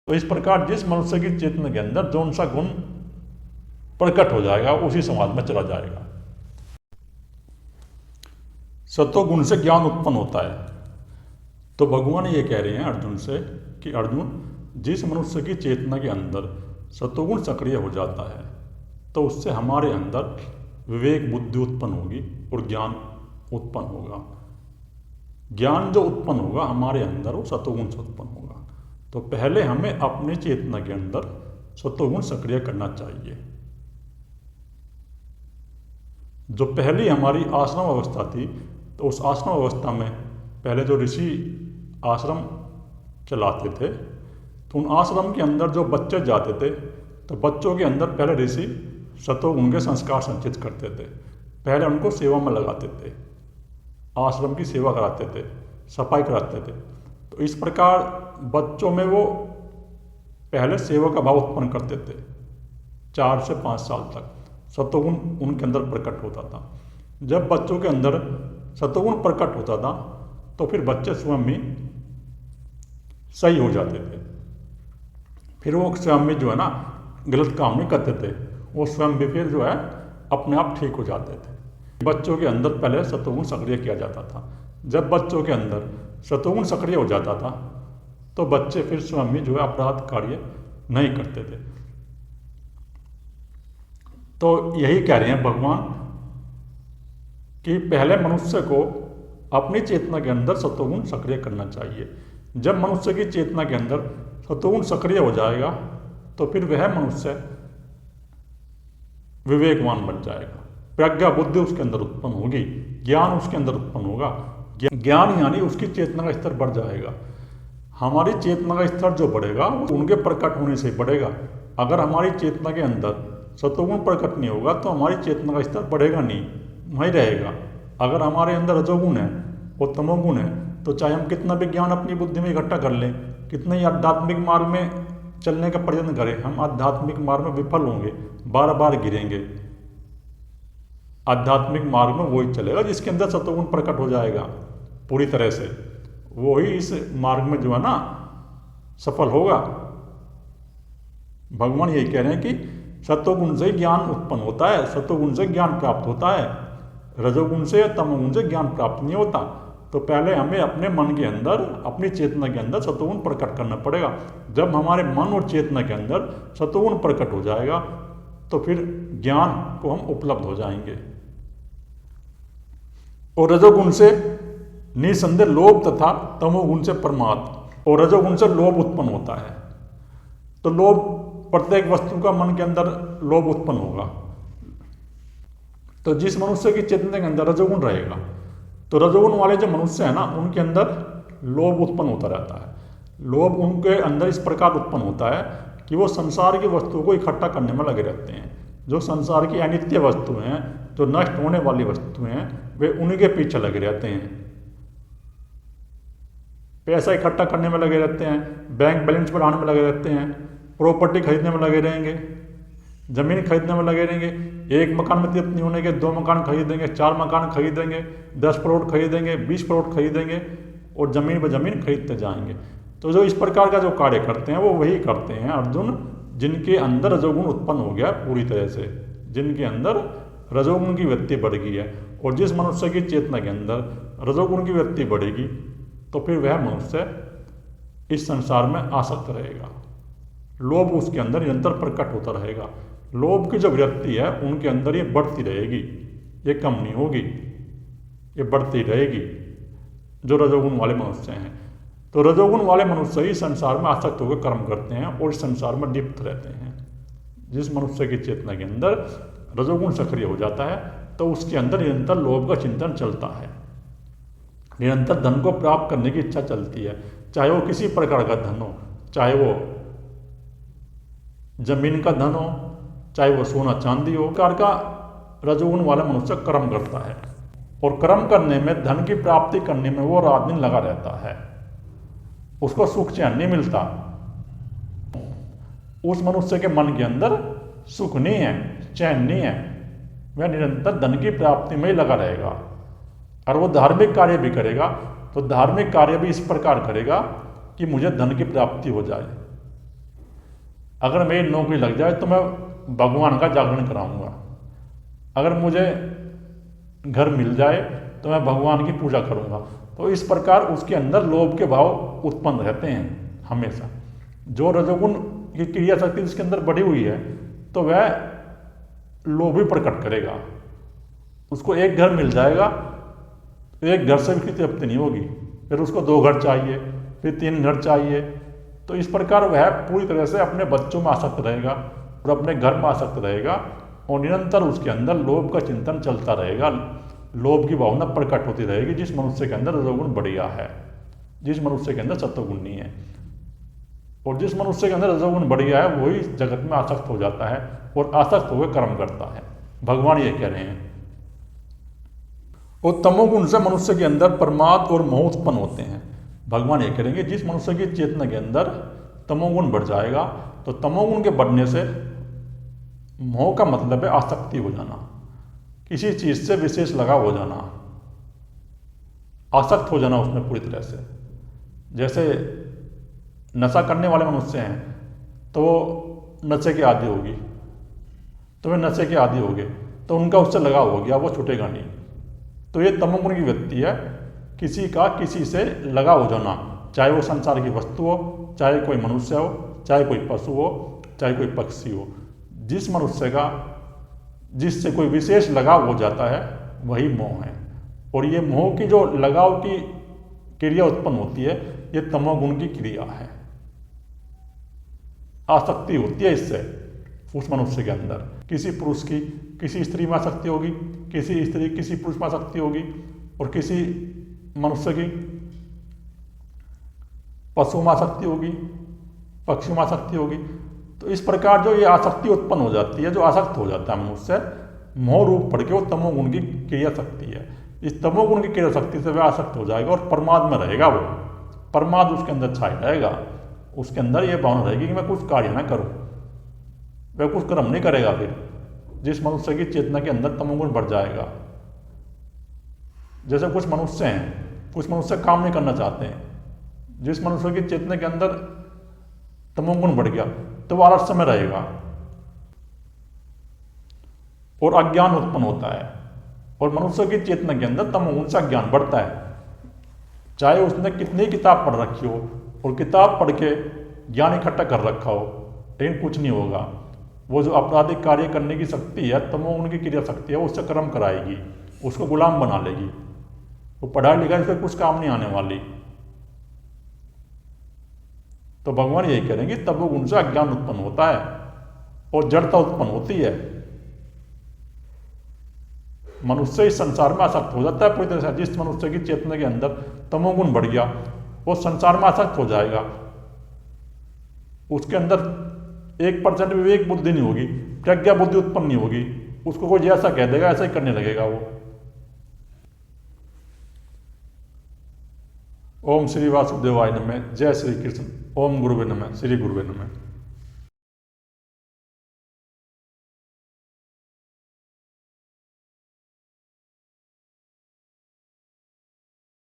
तो इस प्रकार जिस मनुष्य की चेतना के अंदर जौन सा गुण प्रकट हो जाएगा उसी समाज में चला जाएगा। सत्वगुण से ज्ञान उत्पन्न होता है। तो भगवान ये कह रहे हैं अर्जुन से कि अर्जुन, जिस मनुष्य की चेतना के अंदर सत्वगुण सक्रिय हो जाता है तो उससे हमारे अंदर विवेक बुद्धि उत्पन्न होगी और ज्ञान उत्पन्न होगा। ज्ञान जो उत्पन्न होगा हमारे अंदर वो सत्वगुण से उत्पन्न होगा। तो पहले हमें अपनी चेतना के अंदर सत्वगुण सक्रिय करना चाहिए। जो पहली हमारी आश्रम अवस्था थी तो उस आश्रम अवस्था में पहले जो ऋषि आश्रम चलाते थे तो उन आश्रम के अंदर जो बच्चे जाते थे तो बच्चों के अंदर पहले ऋषि सत्वगुण के संस्कार संचित करते थे। पहले उनको सेवा में लगाते थे, आश्रम की सेवा कराते थे, सफाई कराते थे। तो इस प्रकार बच्चों में वो पहले सेवा का भाव उत्पन्न करते थे। 4 से 5 साल तक सत्वगुण उनके अंदर प्रकट होता था। जब बच्चों के अंदर सत्वगुण प्रकट होता था तो फिर बच्चे स्वयं भी सही हो जाते थे। फिर वो स्वयं भी जो है ना गलत काम नहीं करते थे, वो स्वयं भी फिर जो है अपने आप ठीक हो जाते थे। बच्चों के अंदर पहले सत्वगुण सक्रिय किया जाता था। जब बच्चों के अंदर सत्वगुण सक्रिय हो जाता था तो बच्चे फिर स्वयं भी जो है अपराध कार्य नहीं करते थे। तो यही कह रहे हैं भगवान कि पहले मनुष्य को अपनी चेतना के अंदर सत्वगुण सक्रिय करना चाहिए। जब मनुष्य की चेतना के अंदर सत्वगुण सक्रिय हो जाएगा तो फिर वह मनुष्य विवेकवान बन जाएगा, प्रज्ञा बुद्धि उसके अंदर उत्पन्न होगी, ज्ञान उसके अंदर उत्पन्न होगा। ज्ञान यानी उसकी चेतना का स्तर बढ़ जाएगा। हमारी चेतना का स्तर जो बढ़ेगा वो उनके प्रकट होने से बढ़ेगा। अगर हमारी चेतना के अंदर सत्वगुण प्रकट नहीं होगा तो हमारी चेतना का स्तर बढ़ेगा नहीं, वहीं रहेगा। अगर हमारे अंदर रजोगुण है और तमोगुण है तो चाहे हम कितना भी ज्ञान अपनी बुद्धि में इकट्ठा कर लें, कितना ही आध्यात्मिक मार्ग में चलने का प्रयत्न करें, हम आध्यात्मिक मार्ग में विफल होंगे, बार बार गिरेंगे। आध्यात्मिक मार्ग में वही चलेगा जिसके अंदर सत्वगुण प्रकट हो जाएगा पूरी तरह से, वो ही इस मार्ग में जो है ना सफल होगा। भगवान यही कह रहे हैं कि सत्वगुण से ज्ञान उत्पन्न होता है, सत्वगुण से ज्ञान प्राप्त होता है, रजोगुण से या तमोगुण से ज्ञान प्राप्त नहीं होता। तो पहले हमें अपने मन के अंदर, अपनी चेतना के अंदर सत्वगुण प्रकट करना पड़ेगा। जब हमारे मन और चेतना के अंदर सत्वगुण प्रकट हो जाएगा तो फिर ज्ञान को हम उपलब्ध हो जाएंगे। और रजोगुण से निसंदेह लोभ तथा तमोगुण से प्रमाद, और रजोगुण से लोभ उत्पन्न होता है। तो लोभ, प्रत्येक वस्तु का मन के अंदर लोभ उत्पन्न होगा। तो जिस मनुष्य की चेतना के अंदर रजोगुण रहेगा तो रजोगुण वाले जो मनुष्य है ना उनके अंदर लोभ उत्पन्न होता रहता है। लोभ उनके अंदर इस प्रकार उत्पन्न होता है कि वो संसार की वस्तुओं को इकट्ठा करने में लगे रहते हैं। जो संसार की अनित्य वस्तुएं हैं, जो नष्ट होने वाली वस्तुएं हैं, वे उन्हीं के पीछे लगे रहते हैं। पैसा इकट्ठा करने में लगे रहते हैं, बैंक बैलेंस बढ़ाने में लगे रहते हैं, प्रॉपर्टी खरीदने में लगे रहेंगे, जमीन खरीदने में लगे रहेंगे। एक मकान में तृप्त नहीं होने के 2 मकान खरीदेंगे, 4 मकान खरीदेंगे, 10 प्लॉट खरीदेंगे, 20 प्लॉट खरीदेंगे और जमीन पर जमीन खरीदते जाएंगे। तो जो इस प्रकार का जो कार्य करते हैं वो वही करते हैं अर्जुन, जिनके अंदर रजोगुण उत्पन्न हो गया पूरी तरह से, जिनके अंदर रजोगुण की वृत्ति बढ़ गई है। और जिस मनुष्य की चेतना के अंदर रजोगुण की वृत्ति बढ़ेगी तो फिर वह मनुष्य इस संसार में आसक्त रहेगा। लोभ उसके अंदर निरंतर प्रकट होता रहेगा। लोभ की जो वृत्ति है उनके अंदर ये बढ़ती रहेगी, ये कम नहीं होगी, ये बढ़ती रहेगी जो रजोगुण वाले मनुष्य हैं। तो रजोगुण वाले मनुष्य ही संसार में आसक्त होकर कर्म करते हैं और इस संसार में लिप्त रहते हैं। जिस मनुष्य की चेतना के अंदर रजोगुण सक्रिय हो जाता है तो उसके अंदर निरंतर लोभ का चिंतन चलता है, निरंतर धन को प्राप्त करने की इच्छा चलती है, चाहे वो किसी प्रकार का धन हो, चाहे वो जमीन का धन हो, चाहे वो सोना चांदी हो। प्रकार का रजोगुण वाला मनुष्य कर्म करता है और कर्म करने में, धन की प्राप्ति करने में वो रात दिन लगा रहता है, उसको सुख चैन नहीं मिलता। उस मनुष्य के मन के अंदर सुख नहीं है, चैन नहीं है, वह निरंतर धन की प्राप्ति में ही लगा रहेगा। और वो धार्मिक कार्य भी करेगा तो धार्मिक कार्य भी इस प्रकार करेगा कि मुझे धन की प्राप्ति हो जाए, अगर मेरी नौकरी लग जाए तो मैं भगवान का जागरण कराऊंगा। अगर मुझे घर मिल जाए तो मैं भगवान की पूजा करूंगा। तो इस प्रकार उसके अंदर लोभ के भाव उत्पन्न रहते हैं हमेशा। जो रजोगुण की क्रिया शक्ति जिसके अंदर बढ़ी हुई है तो वह लोभ ही प्रकट करेगा। उसको एक घर मिल जाएगा तो एक घर से भी तृप्ति नहीं होगी, फिर उसको 2 घर चाहिए, फिर 3 घर चाहिए। तो इस प्रकार वह पूरी तरह से अपने बच्चों में आसक्त रहेगा और अपने घर में आसक्त रहेगा और निरंतर उसके अंदर लोभ का चिंतन चलता रहेगा। लोभ की भावना प्रकट होती रहेगी जिस मनुष्य के अंदर रजोगुण बढ़िया है, जिस मनुष्य के अंदर सत्वगुण नहीं है। और जिस मनुष्य के अंदर रजोगुण बढ़िया है वही जगत में आसक्त हो जाता है और आसक्त होकर कर्म करता है। भगवान ये कह रहे हैं। और तमोगुण से मनुष्य के अंदर प्रमाद और मोह उत्पन्न होते हैं। भगवान ये करेंगे जिस मनुष्य की चेतना के अंदर तमोगुण बढ़ जाएगा तो तमोगुण के बढ़ने से मोह का मतलब है आसक्ति हो जाना, किसी चीज से विशेष लगाव हो जाना, आसक्त हो जाना उसमें पूरी तरह से। जैसे नशा करने वाले मनुष्य हैं तो नशे के आदी होगी, तो वे नशे के आदी हो गए तो उनका उससे लगाव हो गया, वो छूटेगा नहीं। तो ये तमोगुण की व्यक्ति है, किसी का किसी से लगाव हो जाना, चाहे वो संसार की वस्तु हो, चाहे कोई मनुष्य हो, चाहे कोई पशु हो, चाहे कोई पक्षी हो। जिस मनुष्य का जिससे कोई विशेष लगाव हो जाता है वही मोह है। और ये मोह की जो लगाव की क्रिया उत्पन्न होती है ये तमोगुण की क्रिया है। आसक्ति होती है इससे उस मनुष्य के अंदर। किसी पुरुष की किसी स्त्री में आसक्ति होगी, किसी स्त्री किसी पुरुष में आसक्ति होगी, और किसी मनुष्य की पशु में आसक्ति होगी, पक्षी में आसक्ति होगी। तो इस प्रकार जो ये आसक्ति उत्पन्न हो जाती है, जो आसक्त हो जाता है मनुष्य, मोह रूप पड़ के वो तमोगुण की क्रिया शक्ति है। इस तमोगुण की क्रिया शक्ति से वह आसक्त हो जाएगा और प्रमाद में रहेगा। वो प्रमाद उसके अंदर छाया रहेगा। उसके अंदर ये भावना रहेगी कि मैं कुछ कार्य ना करूं, वह कुछ कर्म नहीं करेगा। फिर जिस मनुष्य की चेतना के अंदर तमोगुण बढ़ जाएगा, जैसे कुछ मनुष्य हैं, कुछ मनुष्य काम नहीं करना चाहते हैं, जिस मनुष्य की चेतना के अंदर तमोगुण बढ़ गया तो वो आलस्य में रहेगा और अज्ञान उत्पन्न होता है। और मनुष्य की चेतना के अंदर तमोगुण से अज्ञान बढ़ता है, चाहे उसने कितनी किताब पढ़ रखी हो और किताब पढ़ के ज्ञान इकट्ठा कर रखा हो, लेकिन कुछ नहीं होगा। वो जो आपराधिक कार्य करने की शक्ति है, तमोगुण की क्रिया शक्ति है, उससे कर्म कराएगी, उसको गुलाम बना लेगी। वो पढ़ाई लिखाई से कुछ काम नहीं आने वाली। तो भगवान यही करेंगे, तमोगुण से अज्ञान उत्पन्न होता है और जड़ता उत्पन्न होती है। मनुष्य इस संसार में आसक्त हो जाता है पूरी तरह से। जिस मनुष्य की चेतना के अंदर तमोगुण बढ़ गया वो संसार में आसक्त हो जाएगा। उसके अंदर 1% विवेक बुद्धि नहीं होगी, प्रज्ञा बुद्धि उत्पन्न नहीं होगी। उसको कोई जैसा कह देगा ऐसा ही करने लगेगा वो। ओम श्री वासुदेवाय नमः। जय श्री कृष्ण। ओम गुरुवे नमः। श्री गुरुवे नमः।